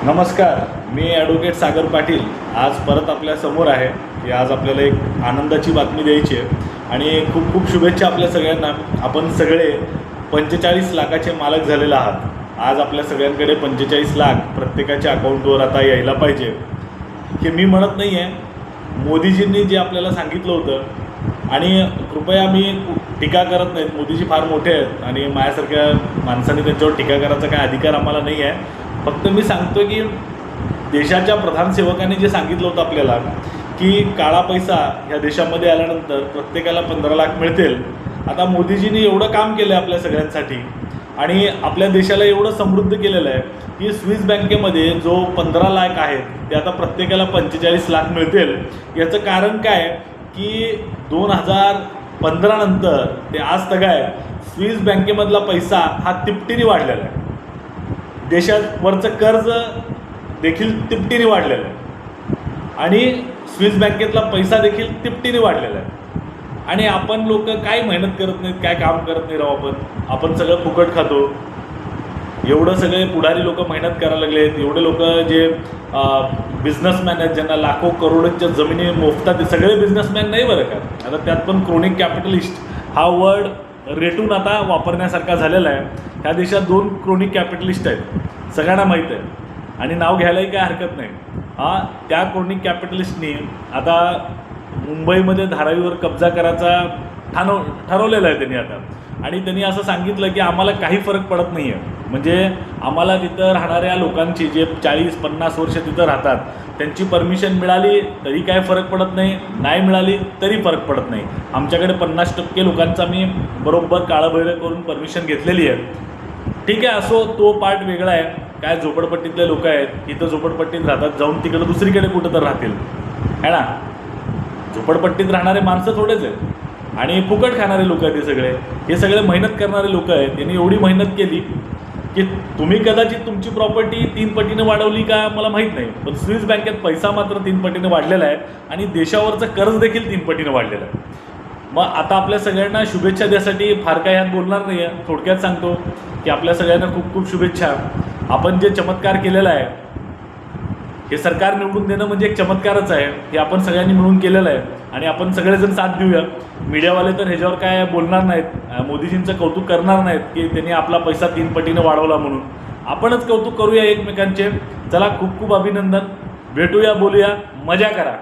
नमस्कार, मी ॲडव्होकेट सागर पाटील आज परत आपल्या समोर आहे की आज आपल्याला एक आनंदाची बातमी द्यायची आहे आणि खूप खूप शुभेच्छा आपल्या सगळ्यांना. आपण सगळे 45 लाखाचे मालक झालेले आहात. आज आपल्या सगळ्यांकडे 45 लाख प्रत्येकाच्या अकाउंटवर आता यायला पाहिजे. हे मी म्हणत नाही आहे, मोदीजींनी जे आपल्याला सांगितलं होतं आणि कृपया मी टीका करत नाहीत. मोदीजी फार मोठे आहेत आणि माझ्यासारख्या माणसाने त्यांच्यावर टीका करायचा काय अधिकार आम्हाला नाही आहे. फक्त मी सांगतो की देशाच्या प्रधान सेवकांनी जे सांगितलं होतं आपल्याला की काळा पैसा ह्या देशामध्ये आल्यानंतर प्रत्येकाला 15 लाख मिळतील. आता मोदीजींनी एवढं काम केलं आहे आपल्या सगळ्यांसाठी आणि आपल्या देशाला एवढं समृद्ध केलेलं आहे की स्विस बँकेमध्ये जो 15 लाख आहेत ते आता प्रत्येकाला 45 लाख मिळतील. याचं कारण काय की 2015 नंतर ते आज तगाय स्विस बँकेमधला पैसा हा तिपटीने वाढलेला आहे. देशावरचं कर्ज देखील तिपटीने वाढलेलं आहे आणि स्विस बँकेतला पैसा देखील तिपटीने वाढलेला आहे. आणि आपण लोक काय मेहनत करत नाहीत, काय काम करत नाही राव. आपण सगळं फुकट खातो. एवढं सगळे पुढारी लोक मेहनत करायला लागलेत. एवढे लोक जे बिझनेसमॅन आहेत ज्यांना लाखो करोडोंच्या जमिनी मोफतात, ते सगळे बिझनेसमॅन नाही बरं का. आता त्यात पण क्रोनिक कॅपिटलिस्ट हा वर्ड रेटून आता वापरण्यासारखा झालेला आहे. ह्या देशात 2 क्रोनिक कॅपिटलिस्ट आहेत, सगळ्यांना माहीत आहे आणि नाव घ्यायलाही काय हरकत नाही. त्या क्रोनिक कॅपिटलिस्टनी आता मुंबईमध्ये धारावीवर कब्जा करायचा ठरवलेलं आहे त्यांनी आता. आणि त्यांनी असं सांगितलं की आम्हाला काही फरक पडत नाही आहे. म्हणजे आम्हाला तिथं राहणाऱ्या लोकांची जे 40-50 वर्ष तिथं राहतात त्यांची परमिशन मिळाली तरी काय फरक पडत नाही, नाही मिळाली तरी फरक पडत नाही. आमच्याकडे 50% लोकांचा मी बरोबर काळाबैरं करून परमिशन घेतलेली आहे. ठीक आहे, असो, तो पार्ट वेगळा आहे. काय झोपडपट्टीतले लोक आहेत, इथं झोपडपट्टीत राहतात, जाऊन तिकडे दुसरीकडे कुठं तर राहतील है ना. झोपडपट्टीत राहणारे माणसं थोडेच आहेत आणि फुकट खाणारे लोक आहेत. हे सगळे मेहनत करणारे लोक आहेत. त्यांनी एवढी मेहनत केली की तुम्ही कदाचित तुमची प्रॉपर्टी 3 पटीने वाढवली का मला माहीत नाही, पण स्विस बँकेत पैसा मात्र 3 पटीने वाढलेला आहे आणि देशावरचं कर्ज देखील 3 पटीने वाढलेलं आहे. मग आता आपल्या सगळ्यांना शुभेच्छा द्यासाठी फार काय ह्यात बोलणार नाही आहे. थोडक्यात सांगतो की आपल्या सगळ्यांना खूप खूप शुभेच्छा. आपण जे चमत्कार केलेला आहे, हे सरकार निवडून देणं म्हणजे एक चमत्कारच आहे. हे आपण सगळ्यांनी मिळून केलेलं आहे आणि आपण सगळेजण साथ देऊया. मीडियावाले तर ह्याच्यावर काय बोलणार नाहीत, मोदीजींचं कौतुक करणार नाहीत की त्यांनी आपला पैसा 3 पटीने वाढवला म्हणून. आपणच कौतुक करूया एकमेकांचे. चला, खूप खूप अभिनंदन. भेटूया, बोलूया, मजा करा.